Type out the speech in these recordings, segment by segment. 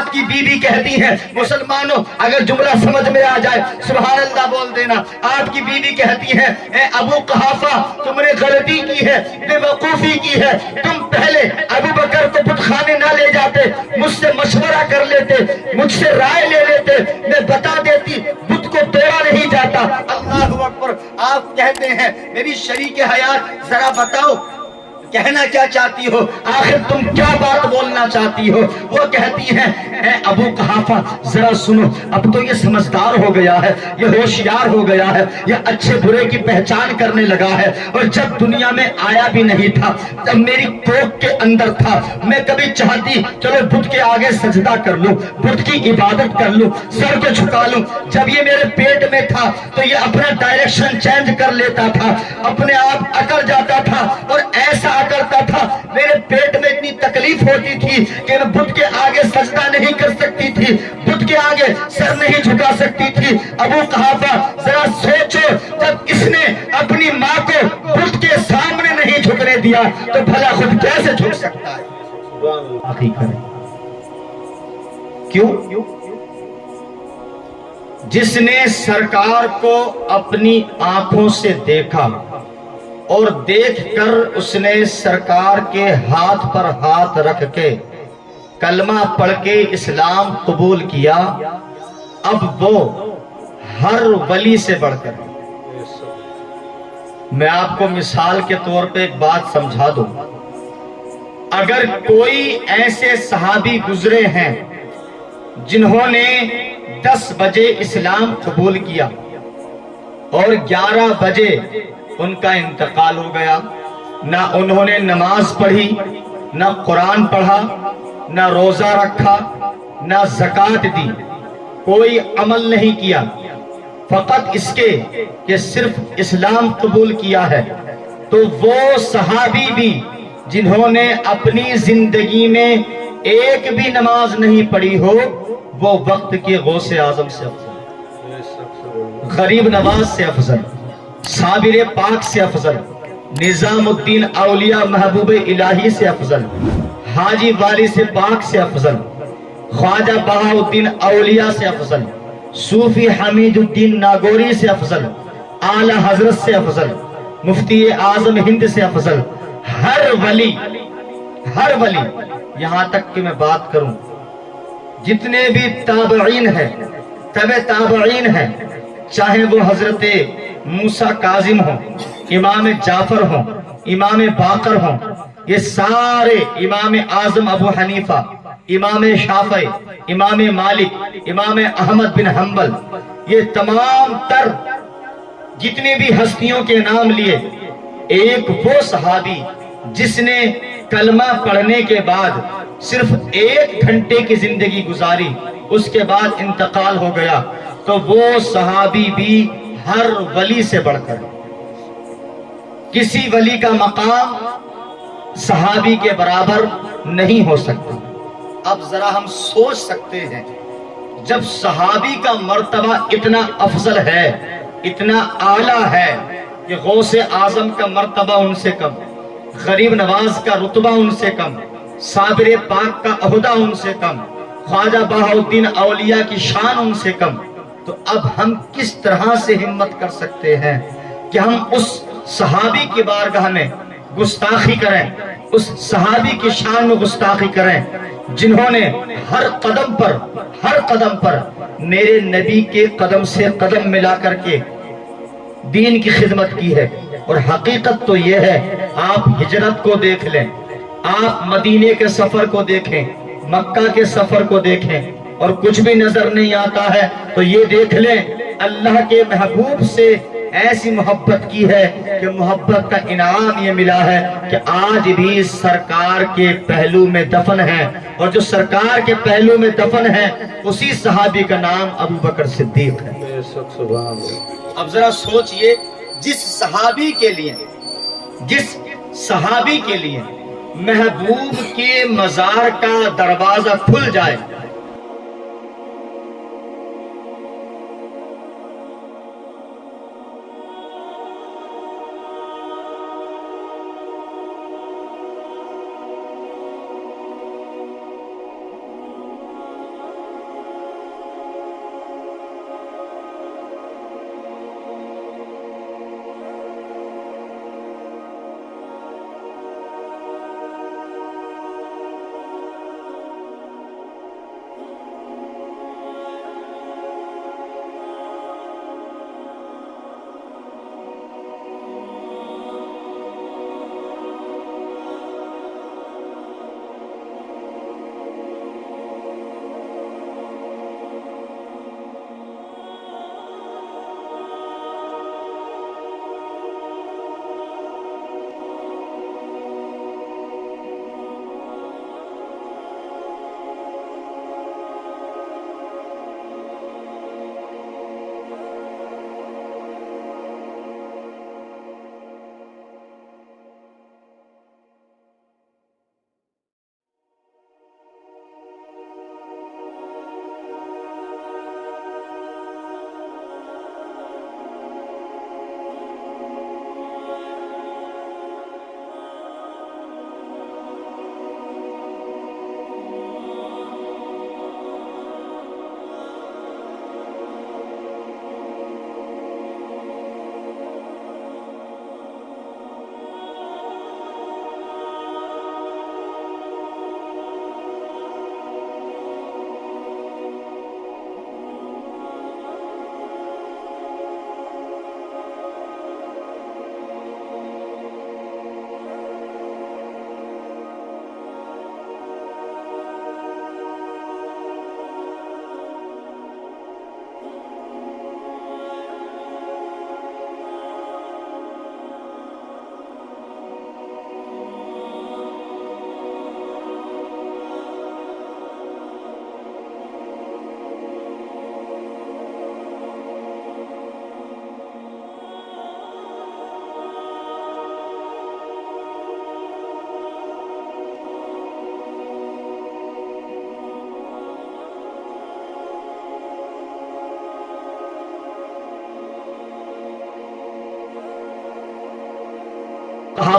آپ کی بیوی کہتی ہے، مسلمانوں اگر جملہ سمجھ میں آ جائے سبحان اللہ بول دینا، آپ کی بیوی کہتی ہے اے ابو قحافہ تم نے غلطی کی ہے، بے وقوفی کی ہے، تم پہلے ابو بکر کو بت خانے نہ لے جاتے، مجھ سے مشورہ کر لیتے، مجھ سے رائے لے لیتے، میں بتا دیتی بت کو توڑا نہیں جاتا۔ اللہ اکبر۔ آپ کہتے ہیں میری شریک حیات ذرا بتاؤ کہنا کیا چاہتی ہو، آخر تم کیا بات بولنا چاہتی ہو؟ وہ کہتی ہیں اے ابو قحافہ ذرا سنو، اب تو یہ سمجھدار ہو گیا ہے، یہ ہوشیار ہو گیا ہے، یہ اچھے برے کی پہچان کرنے لگا ہے، اور جب دنیا میں آیا بھی نہیں تھا جب میری کوکھ کے اندر تھا میں کبھی چاہتی چلو بت کے آگے سجدہ کر لوں، بت کی عبادت کر لوں، سر کو جھکا لوں، جب یہ میرے پیٹ میں تھا تو یہ اپنا ڈائریکشن چینج کر لیتا تھا، اپنے آپ اکڑ جاتا تھا اور ایسا کرتا تھا، میرے پیٹ میں اتنی تکلیف ہوتی تھی کہ میں بت کے آگے سجدہ نہیں کر سکتی تھی، بت کے آگے سر نہیں جھکا سکتی تھی۔ ابو قحافہ ذرا سوچو جب اس نے اپنی ماں کو بت کے سامنے نہیں جھکنے دیا تو بھلا خود کیسے جھک سکتا ہے؟ کیوں؟ جس نے سرکار کو اپنی آنکھوں سے دیکھا اور دیکھ کر اس نے سرکار کے ہاتھ پر ہاتھ رکھ کے کلمہ پڑھ کے اسلام قبول کیا، اب وہ ہر ولی سے بڑھ کر۔ میں آپ کو مثال کے طور پہ ایک بات سمجھا دوں، اگر کوئی ایسے صحابی گزرے ہیں جنہوں نے 10 بجے اسلام قبول کیا اور 11 بجے ان کا انتقال ہو گیا، نہ انہوں نے نماز پڑھی، نہ قرآن پڑھا، نہ روزہ رکھا، نہ زکوٰۃ دی، کوئی عمل نہیں کیا، فقط اس کے کہ صرف اسلام قبول کیا ہے، تو وہ صحابی بھی جنہوں نے اپنی زندگی میں ایک بھی نماز نہیں پڑھی ہو، وہ وقت کے غوث اعظم سے افضل، غریب نواز سے افضل، صابر پاک سے افضل، نظام الدین اولیاء محبوب الہی سے افضل، حاجی والی سے پاک سے افضل، خواجہ بہاء الدین اولیاء سے افضل، صوفی حمید الدین ناگوری سے افضل، اعلی حضرت سے افضل، مفتی اعظم ہند سے افضل، ہر ولی یہاں تک کہ میں بات کروں جتنے بھی تابعین ہیں، تبع تابعین ہیں، چاہے وہ حضرت موسیٰ کاظم ہوں، امام جعفر ہوں، امام باقر ہوں، یہ سارے، امام اعظم ابو حنیفہ، امام شافعی، امام مالک، امام احمد بن حنبل، یہ تمام تر جتنے بھی ہستیوں کے نام لیے، ایک وہ صحابی جس نے کلمہ پڑھنے کے بعد صرف 1 گھنٹے کی زندگی گزاری، اس کے بعد انتقال ہو گیا، تو وہ صحابی بھی ہر ولی سے بڑھ کر، کسی ولی کا مقام صحابی کے برابر نہیں ہو سکتا۔ اب ذرا ہم سوچ سکتے ہیں جب صحابی کا مرتبہ اتنا افضل ہے، اتنا اعلیٰ ہے کہ غوث اعظم کا مرتبہ ان سے کم، غریب نواز کا رتبہ ان سے کم، صابر پاک کا عہدہ ان سے کم، خواجہ بہاء الدین اولیاء کی شان ان سے کم، تو اب ہم کس طرح سے ہمت کر سکتے ہیں کہ ہم اس صحابی کی بارگاہ میں گستاخی کریں، اس صحابی کی شان میں گستاخی کریں جنہوں نے ہر قدم پر میرے نبی کے قدم سے قدم ملا کر کے دین کی خدمت کی ہے۔ اور حقیقت تو یہ ہے، آپ ہجرت کو دیکھ لیں، آپ مدینے کے سفر کو دیکھیں، مکہ کے سفر کو دیکھیں، اور کچھ بھی نظر نہیں آتا ہے تو یہ دیکھ لیں اللہ کے محبوب سے ایسی محبت کی ہے کہ محبت کا انعام یہ ملا ہے کہ آج بھی سرکار کے پہلو میں دفن ہے، اور جو سرکار کے پہلو میں دفن ہے اسی صحابی کا نام ابو بکر صدیق ہے۔ اب ذرا سوچئے جس صحابی کے لیے محبوب کے مزار کا دروازہ کھل جائے،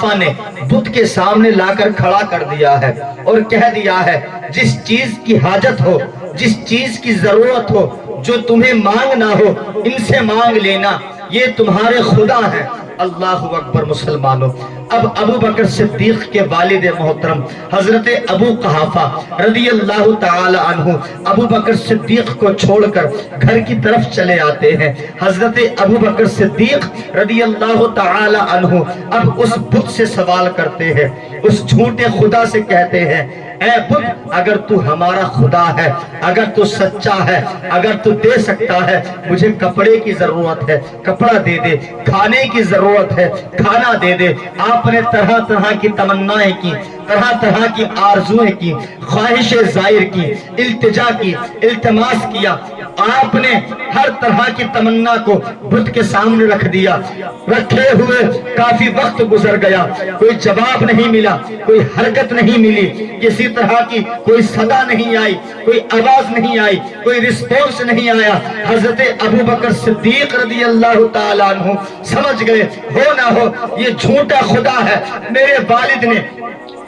قحافہ نے بت کے سامنے لا کر کھڑا کر دیا ہے اور کہہ دیا ہے جس چیز کی حاجت ہو، جس چیز کی ضرورت ہو، جو تمہیں مانگنا ہو ان سے مانگ لینا، یہ تمہارے خدا ہیں۔ اللہ اکبر مسلمانوں، اب ابو بکر صدیق کے والد محترم حضرت ابو قحافہ رضی اللہ تعالی عنہ ابو بکر صدیق کو چھوڑ کر گھر کی طرف چلے آتے ہیں۔ حضرت ابو بکر صدیق رضی اللہ تعالی عنہ اب اس بت سے سوال کرتے ہیں، اس جھوٹے خدا سے کہتے ہیں، اے بت، اگر تو ہمارا خدا ہے، اگر تو سچا ہے، اگر تو دے سکتا ہے، مجھے کپڑے کی ضرورت ہے، کپڑا دے دے، کھانے کی ضرورت ہے، کھانا دے دے۔ آپ نے طرح طرح کی تمنائیں کی، طرح طرح کی آرزویں کی، خواہشیں ظاہر کی، التجا کی، التماس کیا۔ آپ نے ہر طرح کی تمنا کو بت کے سامنے رکھ دیا۔ رکھے ہوئے کافی وقت گزر گیا، کوئی جواب نہیں ملا، کوئی حرکت نہیں ملی، کسی طرح کی کوئی صدا نہیں آئی، کوئی آواز نہیں آئی، کوئی رسپونس نہیں آیا۔ حضرت ابو بکر صدیق رضی اللہ تعالیٰ عنہ سمجھ گئے، ہو نہ ہو یہ جھوٹا خدا ہے، میرے والد نے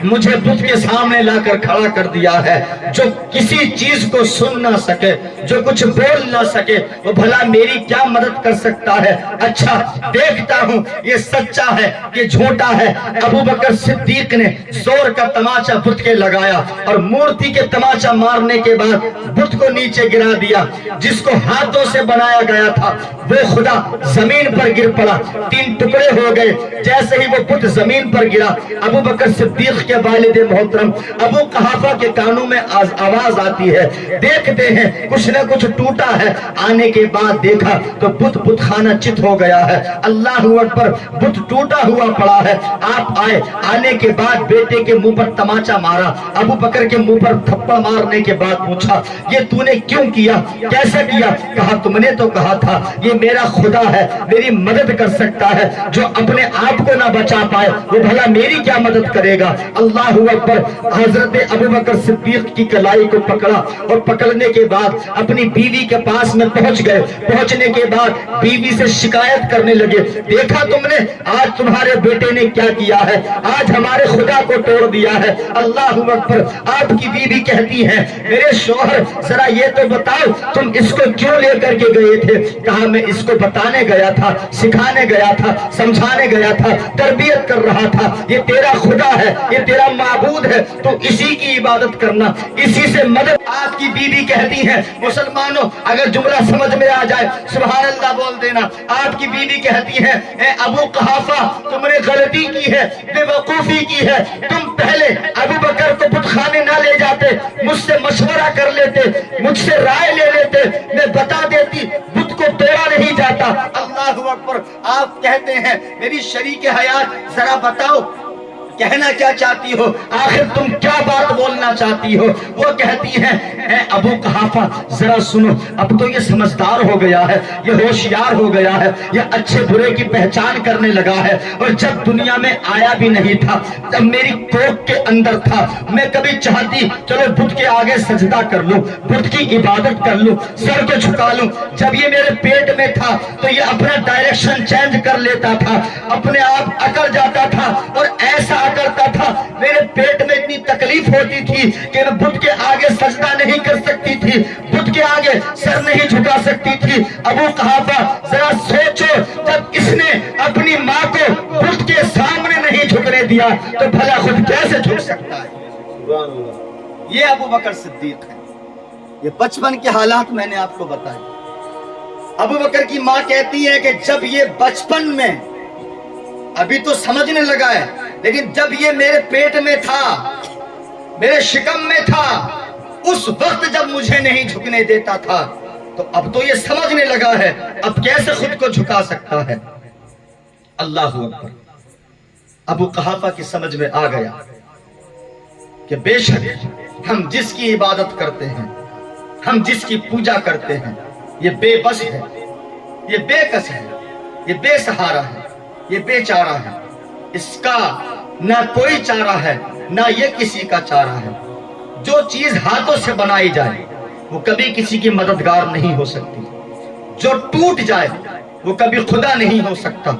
مجھے بت کے سامنے لا کر کھڑا کر دیا ہے، جو کسی چیز کو سن نہ سکے، جو کچھ بول نہ سکے، وہ بھلا میری کیا مدد کر سکتا ہے؟ اچھا دیکھتا ہوں یہ سچا ہے کہ جھوٹا ہے۔ ابو بکر صدیق نے زور کا تماچا بت کے لگایا اور مورتی کے تماچا مارنے کے بعد بت کو نیچے گرا دیا۔ جس کو ہاتھوں سے بنایا گیا تھا وہ خدا زمین پر گر پڑا، 3 ٹکڑے ہو گئے۔ جیسے ہی وہ بت زمین پر گرا، ابو بکر صدیق کے والد محترم ابو قحافہ کے کانوں میں آواز آتی ہے، دیکھتے ہیں کچھ نہ کچھ ٹوٹا ہے۔ آنے کے بعد دیکھا تو بت خانہ چت ہو گیا ہے۔ اللہ اکبر، بت ٹوٹا ہوا پڑا ہے۔ آپ آئے، آنے کے بعد بیٹے کے منہ پر تماچا مارا، ابو بکر کے منہ پر تھپڑ مارنے کے بعد پوچھا یہ تو نے کیوں کیا، کیسے کیا؟ کہا تم نے تو کہا تھا یہ میرا خدا ہے، میری مدد کر سکتا ہے، جو اپنے آپ کو نہ بچا پائے وہ بھلا میری کیا مدد کرے گا؟ اللہ اکبر۔ حضرت ابو بکر صدیق کی کلائی کو پکڑا اور پکڑنے کے بعد اپنی بیوی کے پاس میں پہنچ گئے۔ پہنچنے کے بعد بیوی سے شکایت کرنے لگے، دیکھا تم نے آج تمہارے بیٹے نے کیا کیا ہے، آج ہمارے خدا کو توڑ دیا ہے۔ اللہ اکبر۔ آپ کی بیوی کہتی ہے میرے شوہر ذرا یہ تو بتاؤ تم اس کو کیوں لے کر کے گئے تھے؟ کہا میں اس کو بتانے گیا تھا، سکھانے گیا تھا، سمجھانے گیا تھا، تربیت کر رہا تھا، یہ تیرا خدا ہے، یہ تیرا معبود ہے، تو اسی کی عبادت کرنا، اسی سے مدد۔ آپ کی بیوی کہتی ہے مسلمانوں اگر جملہ سمجھ میں آ جائے سبحان اللہ بول دینا۔ آپ کی بیوی کہتی ہے اے ابو قحافہ تم نے غلطی کی ہے، بے وقوفی کی ہے، تم پہلے ابو بکر کو بت خانے نہ لے جاتے، مجھ سے مشورہ کر لیتے، مجھ سے رائے لے لیتے، میں بتا دیتی بت کو توڑا نہیں جاتا۔ اللہ اکبر۔ آپ کہتے ہیں میری شریک حیات ذرا بتاؤ کہنا کیا چاہتی ہو، آخر تم کیا بات بولنا چاہتی ہو؟ وہ کہتی ہیں اے ابو قحافہ ذرا سنو، اب تو یہ سمجھدار ہو گیا ہے، یہ ہوشیار ہو گیا ہے، یہ اچھے برے کی پہچان کرنے لگا ہے، اور جب دنیا میں آیا بھی نہیں تھا، جب میری کوکھ کے اندر تھا، میں کبھی چاہتی چلو بت کے آگے سجدہ کر لوں، بت کی عبادت کر لوں، سر کو جھکا لوں۔ جب یہ میرے پیٹ میں تھا تو یہ اپنا ڈائریکشن چینج کر لیتا تھا، اپنے آپ اکڑ جاتا تھا اور ایسا کرتا تھا، میرے پیٹ میں اتنی تکلیف ہوتی تھی کہ میں بت کے آگے سجدہ نہیں کر سکتی تھی، بت کے آگے سر نہیں جھکا سکتی تھی۔ ابو قحافہ ذرا سوچو جب اس نے اپنی ماں کو بت کے سامنے نہیں جھکنے دیا تو بھلا خود کیسے جھک سکتا ہے؟ یہ ابو بکر صدیق ہے۔ یہ بچپن کے حالات میں نے آپ کو بتائے۔ ابو بکر کی ماں کہتی ہے کہ جب یہ بچپن میں ابھی تو سمجھنے لگا ہے لیکن جب یہ میرے پیٹ میں تھا، میرے شکم میں تھا، اس وقت جب مجھے نہیں جھکنے دیتا تھا تو اب تو یہ سمجھنے لگا ہے اب کیسے خود کو جھکا سکتا ہے۔ اللہ اکبر۔ ابو قحافہ کی سمجھ میں آ گیا کہ بے شک ہم جس کی عبادت کرتے ہیں، ہم جس کی پوجا کرتے ہیں، یہ بے بس ہے، یہ بے کس ہے، یہ بے سہارا ہے، یہ بے چارہ ہے، اس کا نہ کوئی چارہ ہے نہ یہ کسی کا چارہ ہے۔ جو چیز ہاتھوں سے بنائی جائے وہ کبھی کسی کی مددگار نہیں ہو سکتی، جو ٹوٹ جائے وہ کبھی خدا نہیں ہو سکتا۔